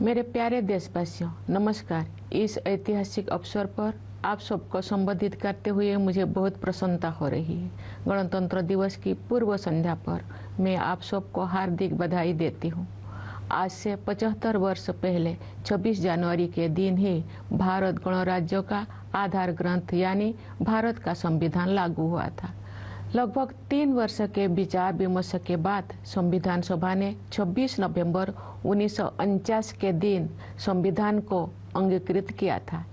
मेरे प्यारे देशवासियों, नमस्कार। इस ऐतिहासिक अवसर पर आप सबको संबोधित करते हुए मुझे बहुत प्रसन्नता हो रही है। गणतंत्र दिवस की पूर्व संध्या पर मैं आप सबको हार्दिक बधाई देती हूँ। आज से 75 वर्ष पहले 26 जनवरी के दिन ही भारत गणराज्य का आधार ग्रंथ यानी भारत का संविधान लागू हुआ था। लगभग 3 वर्ष के विचार विमर्श के बाद संविधान सभा ने 26 नवंबर 1949 के दिन संविधान को अंगीकृत किया था।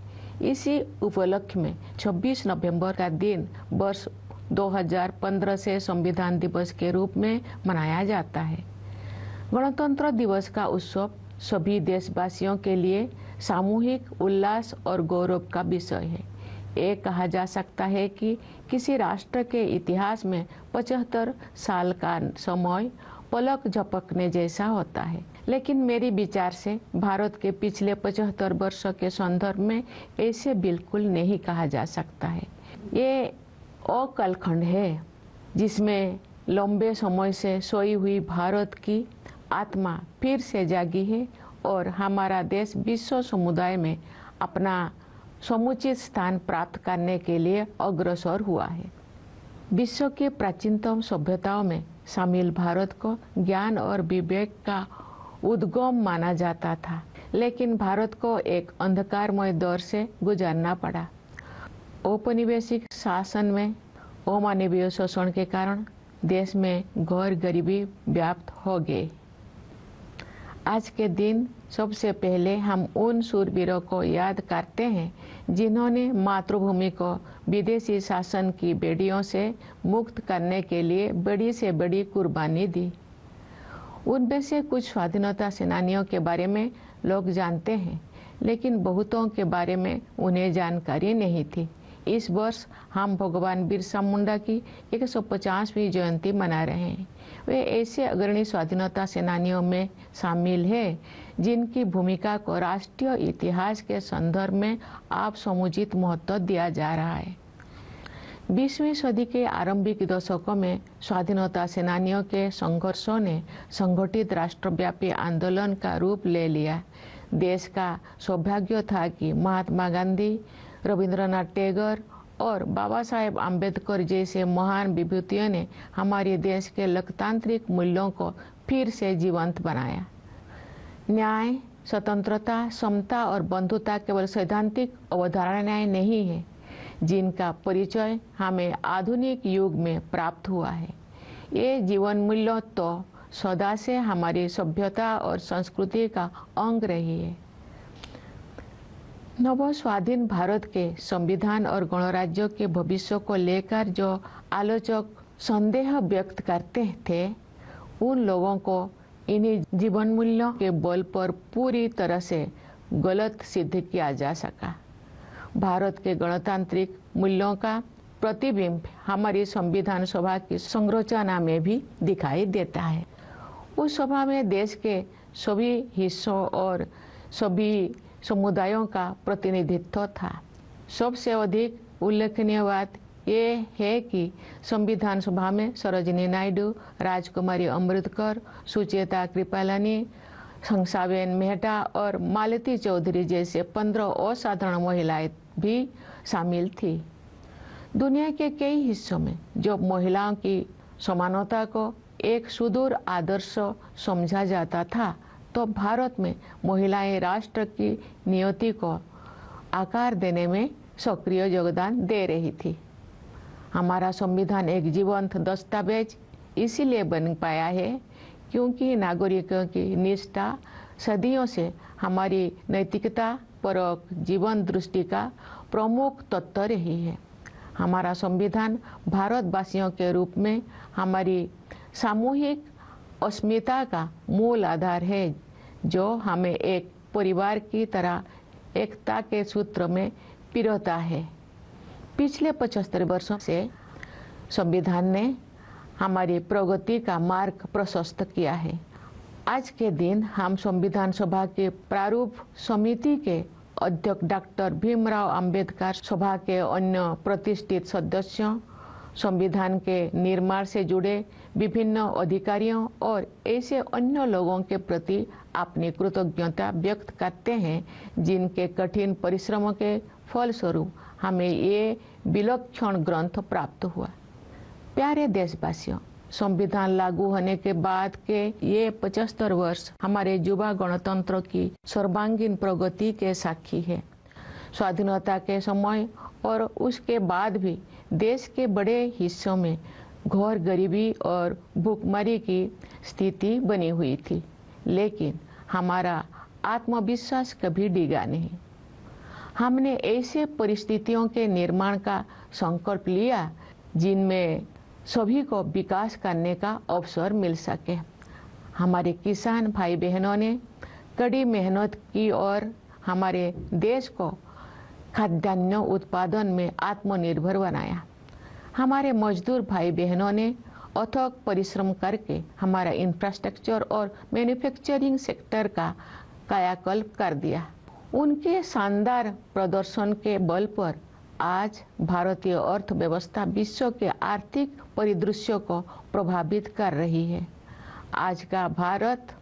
इसी उपलक्ष्य में 26 नवंबर का दिन वर्ष 2015 से संविधान दिवस के रूप में मनाया जाता है। गणतंत्र दिवस का उत्सव सभी देशवासियों के लिए सामूहिक उल्लास और गौरव का विषय है। ये कहा जा सकता है कि किसी राष्ट्र के इतिहास में 75 साल का समय पलक झपकने जैसा होता है, लेकिन मेरी विचार से भारत के पिछले 75 वर्ष के संदर्भ में ऐसे बिल्कुल नहीं कहा जा सकता है। ये अकालखंड है जिसमें लंबे समय से सोई हुई भारत की आत्मा फिर से जागी है और हमारा देश विश्व समुदाय में अपना समुचित स्थान प्राप्त करने के लिए अग्रसर हुआ है। विश्व के प्राचीनतम सभ्यताओं में शामिल भारत को ज्ञान और विवेक का उद्गम माना जाता था, लेकिन भारत को एक अंधकारमय दौर से गुजरना पड़ा। औपनिवेशिक शासन में अमानवीय शोषण के कारण देश में घोर गरीबी व्याप्त हो गई। आज के दिन सबसे पहले हम उन शूरवीरों को याद करते हैं जिन्होंने मातृभूमि को विदेशी शासन की बेड़ियों से मुक्त करने के लिए बड़ी से बड़ी कुर्बानी दी। उनमें से कुछ स्वाधीनता सेनानियों के बारे में लोग जानते हैं, लेकिन बहुतों के बारे में उन्हें जानकारी नहीं थी। इस वर्ष हम भगवान बिरसा मुंडा की 150वीं जयंती मना रहे हैं। वे ऐसे अग्रणी स्वाधीनता सेनानियों में शामिल हैं जिनकी भूमिका को राष्ट्रीय इतिहास के संदर्भ में आप समुचित महत्व दिया जा रहा है। 20वीं सदी के आरंभिक दशकों में स्वाधीनता सेनानियों के संघर्षों ने संगठित राष्ट्रव्यापी आंदोलन का रूप ले लिया। देश का सौभाग्य था कि महात्मा गांधी, रविंद्रनाथ टैगोर और बाबा साहेब आम्बेडकर जैसे महान विभूतियों ने हमारे देश के लोकतांत्रिक मूल्यों को फिर से जीवंत बनाया। न्याय, स्वतंत्रता, समता और बंधुता केवल सैद्धांतिक अवधारणाएं नहीं है, जिनका परिचय हमें आधुनिक युग में प्राप्त हुआ है। ये जीवन मूल्य तो सदा से हमारी सभ्यता और संस्कृति का अंग रही है। नव स्वाधीन भारत के संविधान और गणराज्य के भविष्य को लेकर जो आलोचक संदेह व्यक्त करते थे, उन लोगों को इन्हीं जीवन मूल्यों के बल पर पूरी तरह से गलत सिद्ध किया जा सका। भारत के गणतांत्रिक मूल्यों का प्रतिबिंब हमारी संविधान सभा की संरचना में भी दिखाई देता है। उस सभा में देश के सभी हिस्सों और सभी समुदायों का प्रतिनिधित्व था। सबसे अधिक उल्लेखनीय बात ये है कि संविधान सभा में सरोजिनी नायडू, राजकुमारी अमृतकर, सुचेता कृपलानी, हंसाबेन मेहता और मालती चौधरी जैसे 15 असाधारण महिलाएं भी शामिल थी। दुनिया के कई हिस्सों में जो महिलाओं की समानता को एक सुदूर आदर्श समझा जाता था, तो भारत में महिलाएं राष्ट्र की नियति को आकार देने में सक्रिय योगदान दे रही थी। हमारा संविधान एक जीवंत दस्तावेज इसीलिए बन पाया है क्योंकि नागरिकों की निष्ठा सदियों से हमारी नैतिकता परक जीवन दृष्टि का प्रमुख तत्व रही है। हमारा संविधान भारतवासियों के रूप में हमारी सामूहिक अस्मिता का मूल आधार है, जो हमें एक परिवार की तरह एकता के सूत्र में पिरोता है। पिछले 75 वर्षों से संविधान ने हमारी प्रगति का मार्ग प्रशस्त किया है। आज के दिन हम संविधान सभा के प्रारूप समिति के अध्यक्ष डॉक्टर भीमराव अंबेडकर, सभा के अन्य प्रतिष्ठित सदस्यों, संविधान के निर्माण से जुड़े विभिन्न अधिकारियों और ऐसे अन्य लोगों के प्रति अपनी कृतज्ञता व्यक्त करते हैं जिनके कठिन परिश्रमों के फलस्वरूप हमें ये विलक्षण ग्रंथ प्राप्त हुआ। प्यारे देशवासियों, संविधान लागू होने के बाद के ये 75 वर्ष हमारे युवा गणतंत्र की सर्वांगीण प्रगति के साक्षी है। स्वाधीनता के समय और उसके बाद भी देश के बड़े हिस्सों में घोर गरीबी और भूखमरी की स्थिति बनी हुई थी, लेकिन हमारा आत्मविश्वास कभी डिगा नहीं। हमने ऐसे परिस्थितियों के निर्माण का संकल्प लिया जिनमें सभी को विकास करने का अवसर मिल सके। हमारे किसान भाई बहनों ने कड़ी मेहनत की और हमारे देश को खाद्यान्न उत्पादन में आत्मनिर्भर बनाया। हमारे मजदूर भाई बहनों ने अथक परिश्रम करके हमारा इंफ्रास्ट्रक्चर और मैन्युफैक्चरिंग सेक्टर का कायाकल्प कर दिया। उनके शानदार प्रदर्शन के बल पर आज भारतीय अर्थव्यवस्था विश्व के आर्थिक परिदृश्य को प्रभावित कर रही है। आज का भारत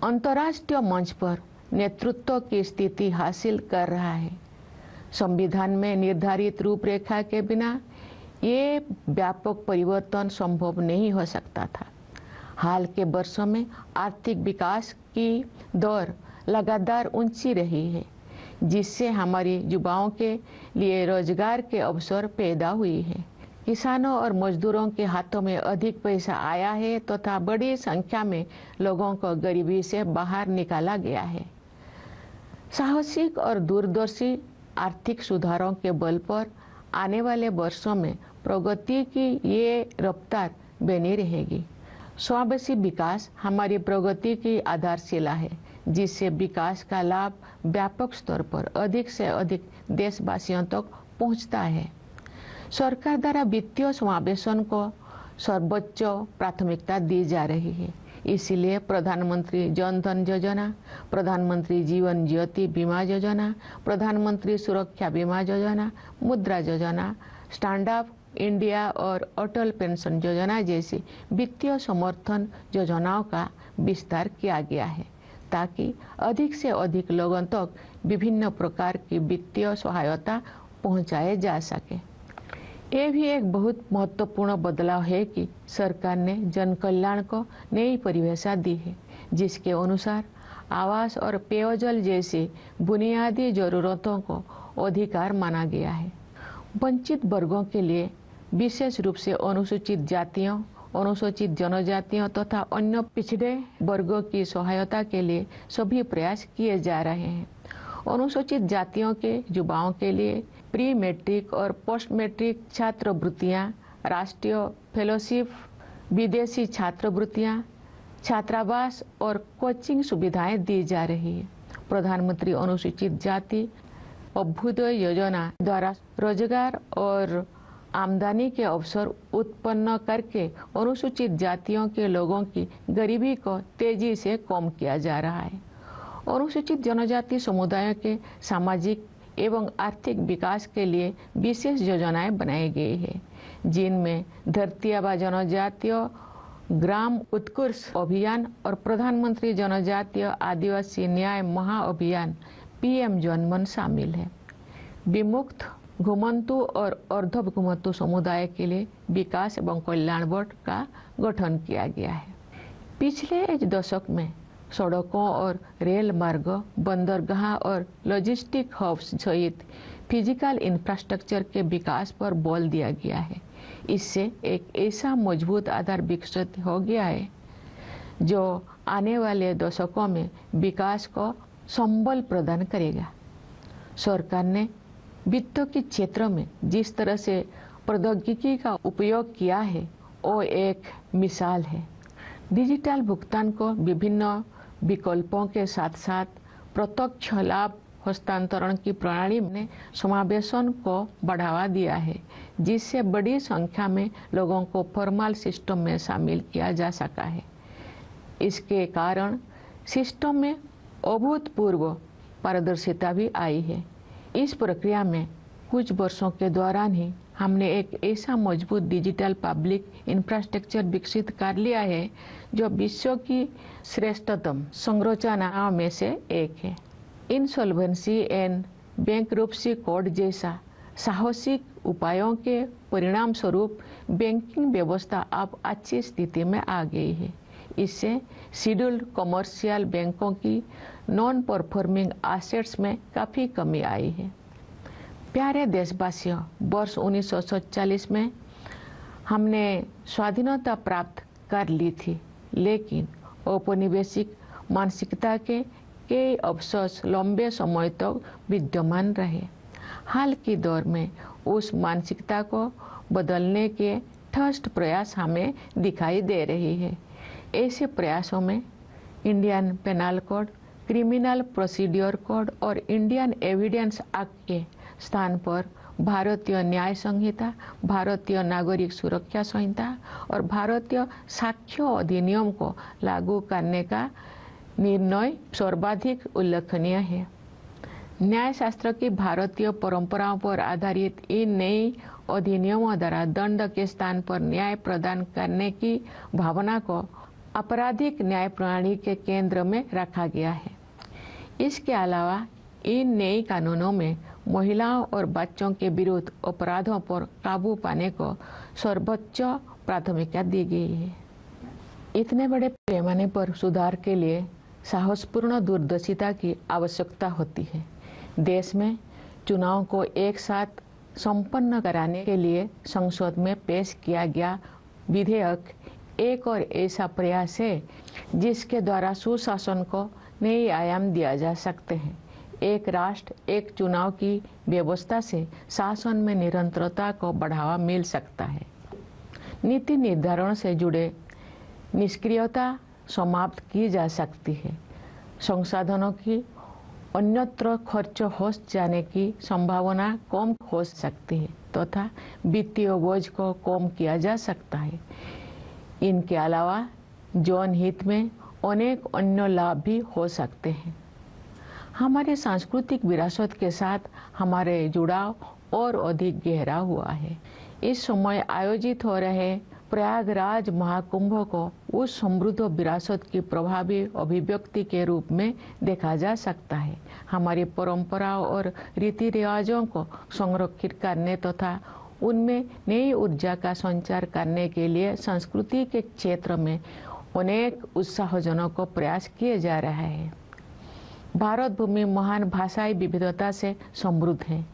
अंतर्राष्ट्रीय मंच पर नेतृत्व की स्थिति हासिल कर रहा है। संविधान में निर्धारित रूपरेखा के बिना ये व्यापक परिवर्तन संभव नहीं हो सकता था। हाल के वर्षों में आर्थिक विकास की दर लगातार ऊंची रही है, जिससे हमारे युवाओं के लिए रोजगार के अवसर पैदा हुई है। किसानों और मजदूरों के हाथों में अधिक पैसा आया है तथा बड़ी संख्या में लोगों को गरीबी से बाहर निकाला गया है। साहसिक और दूरदर्शी आर्थिक सुधारों के बल पर आने वाले वर्षों में प्रगति की ये रफ्तार बनी रहेगी। समावेशी विकास हमारी प्रगति की आधारशिला है, जिससे विकास का लाभ व्यापक स्तर पर अधिक से अधिक देशवासियों तक पहुंचता है। सरकार द्वारा वित्तीय समावेशन को सर्वोच्च प्राथमिकता दी जा रही है। इसलिए प्रधानमंत्री जन धन योजना, प्रधानमंत्री जीवन ज्योति बीमा योजना, प्रधानमंत्री सुरक्षा बीमा योजना, मुद्रा योजना, स्टैंड अप इंडिया और अटल पेंशन योजना जैसी वित्तीय समर्थन योजनाओं का विस्तार किया गया है, ताकि अधिक से अधिक लोगों तक विभिन्न प्रकार की वित्तीय सहायता पहुंचाए जा सके। ये भी एक बहुत महत्वपूर्ण बदलाव है कि सरकार ने जन कल्याण को नई परिभाषा दी है, जिसके अनुसार आवास और पेयजल जैसी बुनियादी जरूरतों को अधिकार माना गया है। वंचित वर्गों के लिए, विशेष रूप से अनुसूचित जातियों, अनुसूचित जनजातियों तथा अन्य पिछड़े वर्गों की सहायता के लिए सभी प्रयास किए जा रहे हैं। अनुसूचित जातियों के युवाओं के लिए प्री मैट्रिक और पोस्ट मैट्रिक छात्रवृत्तियां, राष्ट्रीय फेलोशिप, विदेशी छात्रवृत्तियां, छात्रावास और कोचिंग सुविधाएं दी जा रही है। प्रधानमंत्री अनुसूचित जाति अभ्युदय योजना द्वारा रोजगार और आमदनी के अवसर उत्पन्न करके अनुसूचित जातियों के लोगों की गरीबी को तेजी से कम किया जा रहा है। अनुसूचित जनजाति समुदायों के सामाजिक एवं आर्थिक विकास के लिए विशेष योजनाएं बनाई गई है, जिनमें धरती आबा जनजातीय ग्राम उत्कर्ष अभियान और प्रधानमंत्री जनजातीय आदिवासी न्याय महाअभियान PM जनमन शामिल है। विमुक्त, घुमंतु और अर्ध घुमंतु समुदाय के लिए विकास एवं कल्याण बोर्ड का गठन किया गया है। पिछले एक दशक में सड़कों और रेल मार्ग, बंदरगाह और लॉजिस्टिक हब्स सहित फिजिकल इंफ्रास्ट्रक्चर के विकास पर बल दिया गया है। इससे एक ऐसा मजबूत आधार विकसित हो गया है जो आने वाले दशकों में विकास को संबल प्रदान करेगा। सरकार ने वित्त के क्षेत्र में जिस तरह से प्रौद्योगिकी का उपयोग किया है, वो एक मिसाल है। डिजिटल भुगतान को विभिन्न विकल्पों के साथ साथ प्रत्यक्ष लाभ हस्तांतरण की प्रणाली ने समावेशन को बढ़ावा दिया है, जिससे बड़ी संख्या में लोगों को फॉर्मल सिस्टम में शामिल किया जा सका है। इसके कारण सिस्टम में अभूतपूर्व पारदर्शिता भी आई है। इस प्रक्रिया में कुछ वर्षों के दौरान ही हमने एक ऐसा मजबूत डिजिटल पब्लिक इंफ्रास्ट्रक्चर विकसित कर लिया है जो विश्व की श्रेष्ठतम संरचनाओं में से एक है। इंसॉल्वेंसी एंड बैंकरप्सी कोड जैसा साहसिक उपायों के परिणाम स्वरूप बैंकिंग व्यवस्था अब अच्छी स्थिति में आ गई है। इससे शेड्यूल्ड कमर्शियल बैंकों की नॉन परफॉर्मिंग एसेट्स में काफ़ी कमी आई है। प्यारे देशवासियों, वर्ष 1947 में हमने स्वाधीनता प्राप्त कर ली थी, लेकिन औपनिवेशिक मानसिकता के कई अवशेष लंबे समय तक विद्यमान रहे। हाल के दौर में उस मानसिकता को बदलने के ठोस प्रयास हमें दिखाई दे रही है। ऐसे प्रयासों में Indian penal code, criminal procedure code और इंडियन एविडेंस एक्ट के स्थान पर भारतीय न्याय संहिता, भारतीय नागरिक सुरक्षा संहिता और भारतीय साक्ष्य अधिनियम को लागू करने का निर्णय सर्वाधिक उल्लेखनीय है। न्याय शास्त्र की भारतीय परंपराओं पर आधारित इन नई अधिनियमों द्वारा दंड के स्थान पर न्याय प्रदान करने की भावना को आपराधिक न्याय प्रणाली के केंद्र में रखा गया है। इसके अलावा इन नए कानूनों में महिलाओं और बच्चों के विरुद्ध अपराधों पर काबू पाने को सर्वोच्च प्राथमिकता दी गई है। इतने बड़े पैमाने पर सुधार के लिए साहसपूर्ण दूरदर्शिता की आवश्यकता होती है। देश में चुनाव को एक साथ संपन्न कराने के लिए संसद में पेश किया गया विधेयक एक और ऐसा प्रयास है जिसके द्वारा सुशासन को नए आयाम दिया जा सकते हैं। एक राष्ट्र एक चुनाव की व्यवस्था से शासन में निरंतरता को बढ़ावा मिल सकता है। नीति निर्धारण से जुड़े निष्क्रियता समाप्त की जा सकती है। संसाधनों की अन्यत्र खर्च हो जाने की संभावना कम हो सकती है तथा वित्तीय बोझ को कम किया जा सकता है। इनके अलावा जन हित में अनेक अन्य लाभ भी हो सकते हैं। हमारे सांस्कृतिक विरासत के साथ हमारे जुड़ाव और अधिक गहरा हुआ है। इस समय आयोजित हो रहे प्रयागराज महाकुंभ को उस समृद्ध विरासत की प्रभावी अभिव्यक्ति के रूप में देखा जा सकता है। हमारी परंपराओं और रीति रिवाजों को संरक्षित करने तथा उनमें नई ऊर्जा का संचार करने के लिए संस्कृति के क्षेत्र में अनेक उत्साहजनक प्रयास किए जा रहे हैं। भारत भूमि महान भाषाई विविधता से समृद्ध है।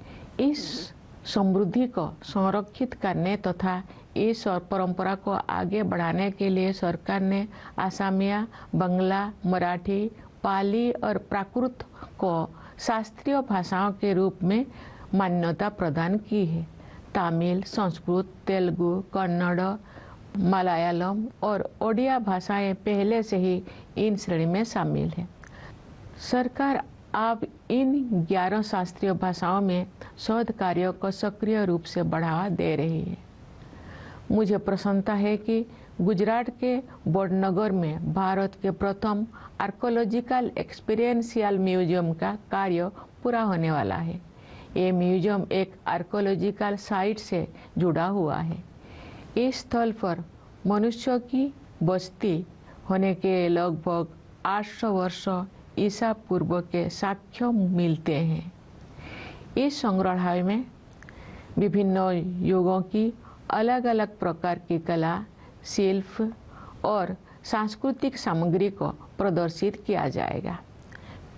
इस समृद्धि को संरक्षित करने तथा इस और परंपरा को आगे बढ़ाने के लिए सरकार ने असमिया, बंगला, मराठी, पाली और प्राकृत को शास्त्रीय भाषाओं के रूप में मान्यता प्रदान की है। तमिल, संस्कृत, तेलुगु, कन्नड़, मलयालम और ओडिया भाषाएं पहले से ही इन श्रेणी में शामिल हैं। सरकार अब इन 11 शास्त्रीय भाषाओं में शोध कार्यों को सक्रिय रूप से बढ़ावा दे रही है। मुझे प्रसन्नता है कि गुजरात के वडनगर में भारत के प्रथम आर्कोलॉजिकल एक्सपीरियंशियल म्यूजियम का कार्य पूरा होने वाला है। ये म्यूजियम एक आर्कोलॉजिकल साइट से जुड़ा हुआ है। इस स्थल पर मनुष्यों की बस्ती होने के लगभग 800 वर्ष ईसा पूर्व के साक्ष्य मिलते हैं। इस संग्रहालय में विभिन्न युगों की अलग अलग प्रकार की कला, शिल्प और सांस्कृतिक सामग्री को प्रदर्शित किया जाएगा।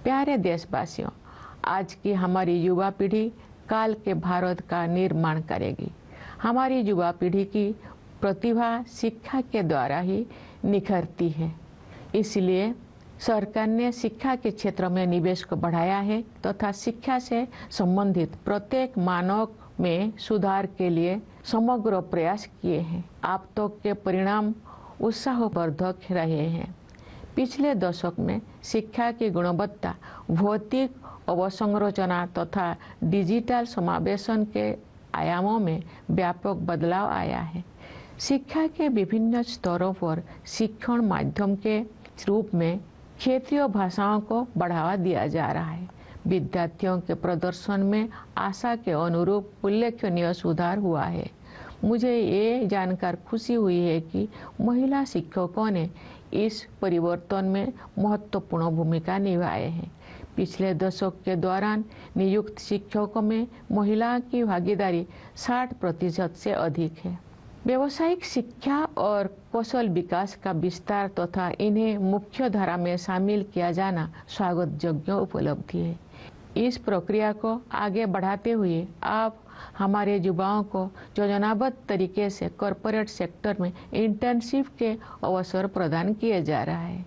प्यारे देशवासियों, आज की हमारी युवा पीढ़ी काल के भारत का निर्माण करेगी। हमारी युवा पीढ़ी की प्रतिभा शिक्षा के द्वारा ही निखरती है। इसलिए सरकार ने शिक्षा के क्षेत्र में निवेश को बढ़ाया है तथा शिक्षा से संबंधित प्रत्येक मानक में सुधार के लिए समग्र प्रयास किए हैं। अब तक के परिणाम उत्साहवर्धक रहे हैं। पिछले दशक में शिक्षा की गुणवत्ता, भौतिक अवसंरचना तथा डिजिटल समावेशन के आयामों में व्यापक बदलाव आया है। शिक्षा के विभिन्न स्तरों पर शिक्षण माध्यम के रूप में क्षेत्रीय भाषाओं को बढ़ावा दिया जा रहा है। विद्यार्थियों के प्रदर्शन में आशा के अनुरूप उल्लेखनीय सुधार हुआ है। मुझे ये जानकर खुशी हुई है कि महिला शिक्षकों ने इस परिवर्तन में महत्वपूर्ण भूमिका निभाई है। पिछले दशक के दौरान नियुक्त शिक्षकों में महिला की भागीदारी 60% से अधिक है। व्यावसायिक शिक्षा और कौशल विकास का विस्तार तथा इन्हें मुख्य धारा में शामिल किया जाना स्वागत योग्य उपलब्धि है। इस प्रक्रिया को आगे बढ़ाते हुए आप हमारे युवाओं को योजनाबद्ध तरीके से कॉरपोरेट सेक्टर में इंटर्नशिप के अवसर प्रदान किए जा रहा है।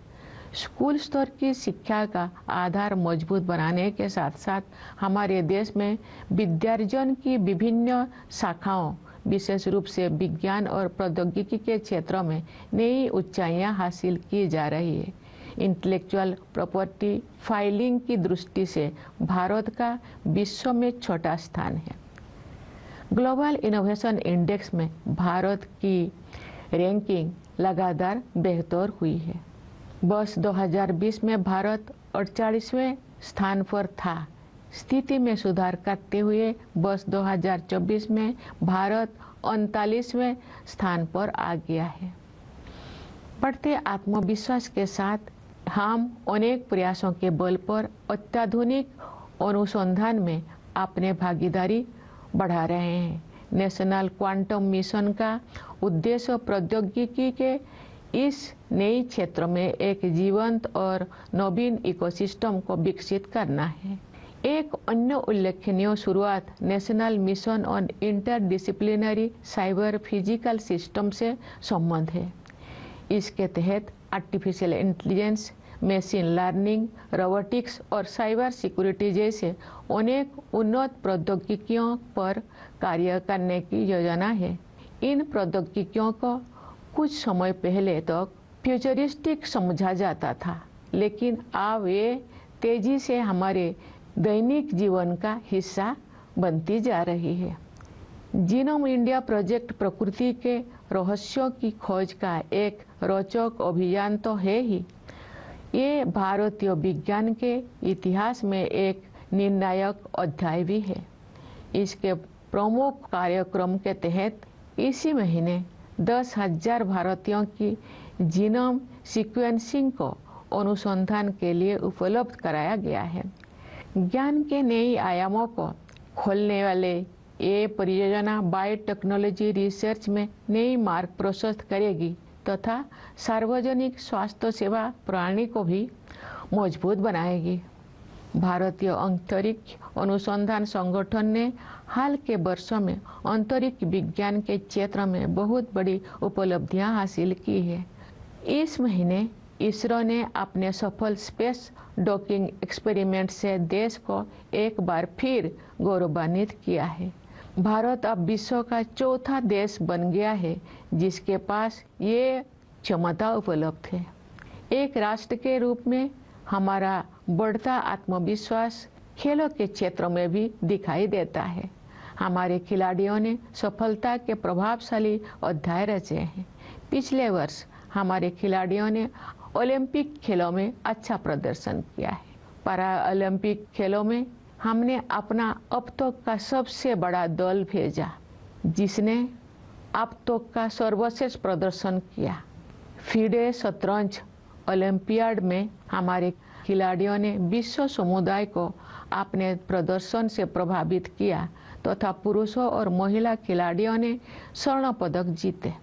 स्कूल स्तर की शिक्षा का आधार मजबूत बनाने के साथ साथ हमारे देश में विद्यार्जन की विभिन्न शाखाओं, विशेष रूप से विज्ञान और प्रौद्योगिकी के क्षेत्रों में नई ऊंचाइयां हासिल की जा रही है। इंटेलेक्चुअल प्रॉपर्टी फाइलिंग की दृष्टि से भारत का विश्व में छोटा स्थान है। ग्लोबल इनोवेशन इंडेक्स में भारत की रैंकिंग लगातार बेहतर हुई है। वर्ष 2020 में भारत 48वें स्थान पर था। स्थिति में सुधार करते हुए वर्ष 2024 में भारत 39वें स्थान पर आ गया है। बढ़ते आत्मविश्वास के साथ हम अनेक प्रयासों के बल पर अत्याधुनिक अनुसंधान में अपने भागीदारी बढ़ा रहे हैं। नेशनल क्वांटम मिशन का उद्देश्य प्रौद्योगिकी के इस नए क्षेत्र में एक जीवंत और नवीन इकोसिस्टम को विकसित करना है। एक अन्य उल्लेखनीय शुरुआत national mission on interdisciplinary cyber physical system से संबंध है। इसके तहत artificial intelligence, machine learning, robotics और साइबर सिक्योरिटी जैसे अनेक उन्नत प्रौद्योगिकियों पर कार्य करने की योजना है। इन प्रौद्योगिकियों को कुछ समय पहले तक फ्यूचरिस्टिक समझा जाता था, लेकिन अब ये तेजी से हमारे दैनिक जीवन का हिस्सा बनती जा रही है। जीनोम इंडिया प्रोजेक्ट प्रकृति के रहस्यों की खोज का एक रोचक अभियान तो है ही, ये भारतीय विज्ञान के इतिहास में एक निर्णायक अध्याय भी है। इसके प्रमुख कार्यक्रम के तहत इसी महीने 10,000 भारतीयों की जीनोम सीक्वेंसिंग को अनुसंधान के लिए उपलब्ध कराया गया है। ज्ञान के नए आयामों को खोलने वाले ये परियोजना बायोटेक्नोलॉजी रिसर्च में नई मार्ग प्रशस्त करेगी तथा सार्वजनिक स्वास्थ्य सेवा प्रणाली को भी मजबूत बनाएगी। भारतीय अंतरिक्ष अनुसंधान संगठन ने हाल के वर्षों में अंतरिक्ष विज्ञान के क्षेत्र में बहुत बड़ी उपलब्धियां हासिल की है। इस महीने इसरो ने अपने सफल स्पेस डॉकिंग एक्सपेरिमेंट से देश को एक बार फिर गौरवान्वित किया है। भारत अब विश्व का चौथा देश बन गया है जिसके पास ये क्षमता उपलब्ध है। एक राष्ट्र के रूप में हमारा बढ़ता आत्मविश्वास खेलों के क्षेत्र में भी दिखाई देता है। हमारे खिलाड़ियों ने सफलता के प्रभावशाली अध्याय रचे हैं। पिछले वर्ष हमारे खिलाड़ियों ने ओलंपिक खेलों में अच्छा प्रदर्शन किया है। पैरा ओलंपिक खेलों में हमने अपना अब तक का सबसे बड़ा दल भेजा जिसने अब तक का सर्वश्रेष्ठ प्रदर्शन किया। फीडे शतरंज ओलंपियाड में हमारे खिलाड़ियों ने विश्व समुदाय को अपने प्रदर्शन से प्रभावित किया तथा पुरुषों और महिला खिलाड़ियों ने स्वर्ण पदक जीते।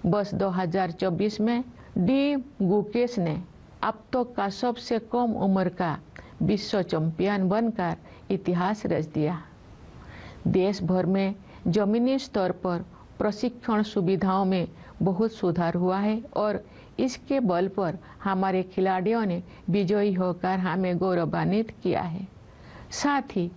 वर्ष 2024 में डी गुकेश ने अब तक का सबसे कम उम्र का विश्व चैंपियन बनकर इतिहास रच दिया। देश भर में जमीनी स्तर पर प्रशिक्षण सुविधाओं में बहुत सुधार हुआ है और इसके बल पर हमारे खिलाड़ियों ने विजयी होकर हमें गौरवान्वित किया है। साथ ही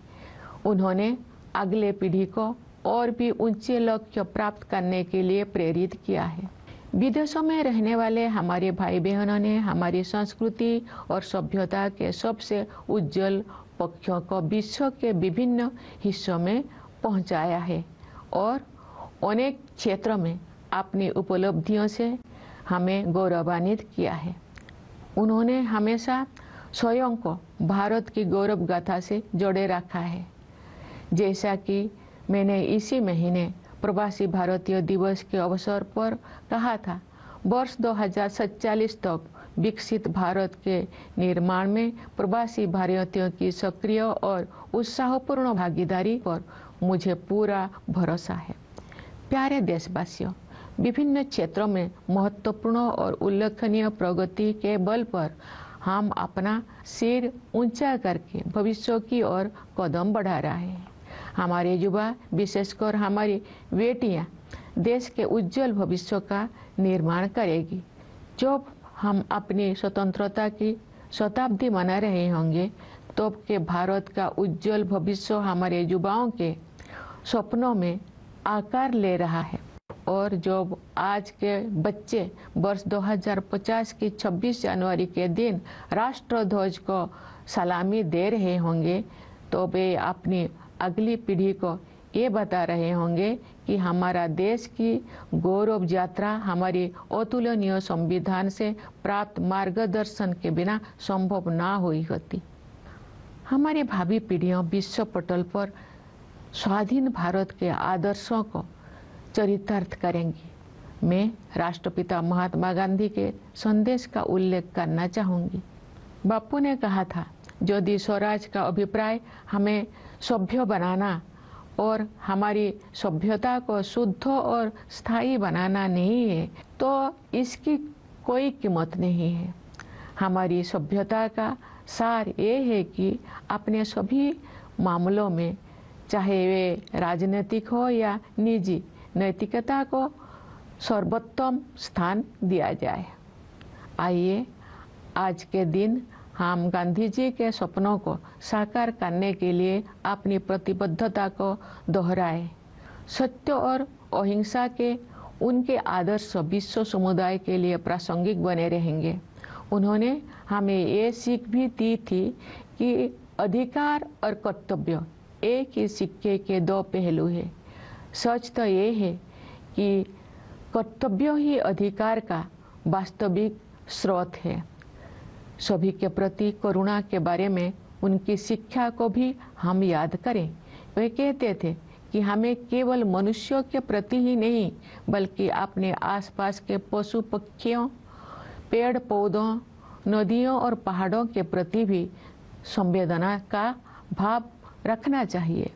उन्होंने अगले पीढ़ी को और भी ऊंचे लक्ष्य प्राप्त करने के लिए प्रेरित किया है। विदेशों में रहने वाले हमारे भाई बहनों ने हमारी संस्कृति और सभ्यता के सबसे उज्जवल पक्षों को विश्व के विभिन्न हिस्सों में पहुंचाया है और अनेक क्षेत्रों में अपनी उपलब्धियों से हमें गौरवान्वित किया है। उन्होंने हमेशा स्वयं को भारत की गौरव गाथा से जोड़े रखा है। जैसा कि मैंने इसी महीने प्रवासी भारतीय दिवस के अवसर पर कहा था, वर्ष 2047 तक विकसित भारत के निर्माण में प्रवासी भारतीयों की सक्रिय और उत्साहपूर्ण भागीदारी पर मुझे पूरा भरोसा है। प्यारे देशवासियों, विभिन्न क्षेत्रों में महत्वपूर्ण और उल्लेखनीय प्रगति के बल पर हम अपना सिर ऊंचा करके भविष्य की ओर कदम बढ़ा रहे हैं। हमारे युवा, विशेषकर हमारी बेटियां, देश के उज्जवल भविष्य का निर्माण करेगी। जब हम अपनी स्वतंत्रता की शताब्दी मना रहे होंगे, तब के भारत का उज्जवल भविष्य हमारे युवाओं के सपनों में आकार ले रहा है। और जब आज के बच्चे वर्ष 2050 की 26 जनवरी के दिन राष्ट्रध्वज को सलामी दे रहे होंगे, तो वे अपनी अगली पीढ़ी को ये बता रहे होंगे कि हमारा देश की गौरव यात्रा हमारी अतुलनीय संविधान से प्राप्त मार्गदर्शन के बिना संभव ना हुई होती। हमारी भावी पीढ़ियां विश्व पटल पर स्वाधीन भारत के आदर्शों को चरितार्थ करेंगी। मैं राष्ट्रपिता महात्मा गांधी के संदेश का उल्लेख करना चाहूंगी। बापू ने कहा था, यदि स्वराज का अभिप्राय हमें सभ्य बनाना और हमारी सभ्यता को शुद्ध और स्थायी बनाना नहीं है, तो इसकी कोई कीमत नहीं है। हमारी सभ्यता का सार ये है कि अपने सभी मामलों में, चाहे वे राजनीतिक हो या निजी, नैतिकता को सर्वोत्तम स्थान दिया जाए। आइए आज के दिन हम गांधी जी के सपनों को साकार करने के लिए अपनी प्रतिबद्धता को दोहराएं। सत्य और अहिंसा के उनके आदर्श विश्व समुदाय के लिए प्रासंगिक बने रहेंगे। उन्होंने हमें ये सीख भी दी थी कि अधिकार और कर्तव्य एक ही सिक्के के दो पहलू हैं। सच तो ये है कि कर्तव्य ही अधिकार का वास्तविक स्रोत है। सभी के प्रति करुणा के बारे में उनकी शिक्षा को भी हम याद करें। वे कहते थे कि हमें केवल मनुष्यों के प्रति ही नहीं, बल्कि अपने आसपास के पशु पक्षियों, पेड़ पौधों, नदियों और पहाड़ों के प्रति भी संवेदना का भाव रखना चाहिए।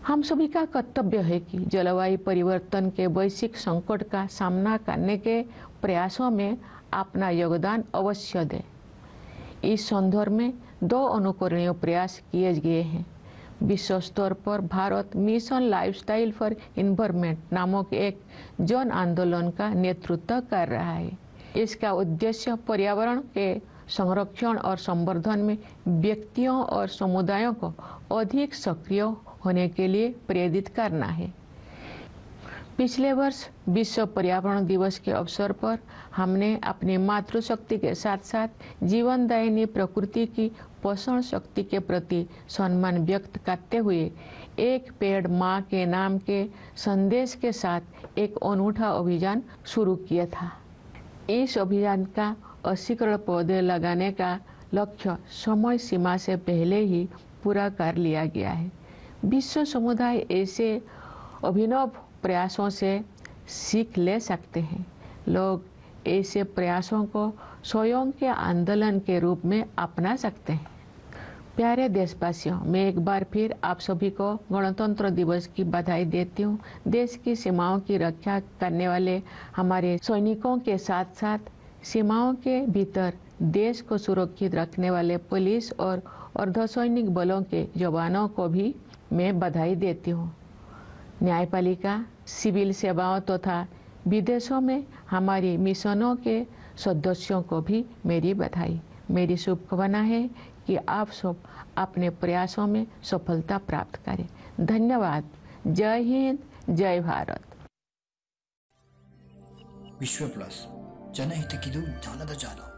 हम सभी का कर्तव्य है कि जलवायु परिवर्तन के वैश्विक संकट का सामना करने के प्रयासों में अपना योगदान अवश्य दें। इस संदर्भ में 2 अनुकरणीय प्रयास किए गए हैं। विश्व स्तर पर Bharat mission lifestyle for environment नामक एक जन आंदोलन का नेतृत्व कर रहा है। इसका उद्देश्य पर्यावरण के संरक्षण और संवर्धन में व्यक्तियों और समुदायों को अधिक सक्रिय होने के लिए प्रेरित करना है। पिछले वर्ष विश्व पर्यावरण दिवस के अवसर पर हमने अपनी मातृशक्ति के साथ साथ जीवनदायिनी प्रकृति की पोषण शक्ति के प्रति सम्मान व्यक्त करते हुए एक पेड़ माँ के नाम के संदेश के साथ एक अनूठा अभियान शुरू किया था। इस अभियान का 80 करोड़ पौधे लगाने का लक्ष्य समय सीमा से पहले ही पूरा कर लिया गया है। विश्व समुदाय ऐसे अभिनव प्रयासों से सीख ले सकते हैं। लोग ऐसे प्रयासों को स्वयं के आंदोलन के रूप में अपना सकते हैं। प्यारे देशवासियों, मैं एक बार फिर आप सभी को गणतंत्र दिवस की बधाई देती हूँ। देश की सीमाओं की रक्षा करने वाले हमारे सैनिकों के साथ साथ सीमाओं के भीतर देश को सुरक्षित रखने वाले पुलिस और अर्धसैनिक बलों के जवानों को भी मैं बधाई देती हूँ। न्यायपालिका, सिविल सेवाओं तथा विदेशों में हमारी मिशनों के सदस्यों को भी मेरी बधाई। मेरी शुभकामना है कि आप सब अपने प्रयासों में सफलता प्राप्त करें। धन्यवाद। जय हिंद, जय भारत। विश्व प्लस जनहितक्किದು ಜ್ಞಾನದ ಜಾಲ।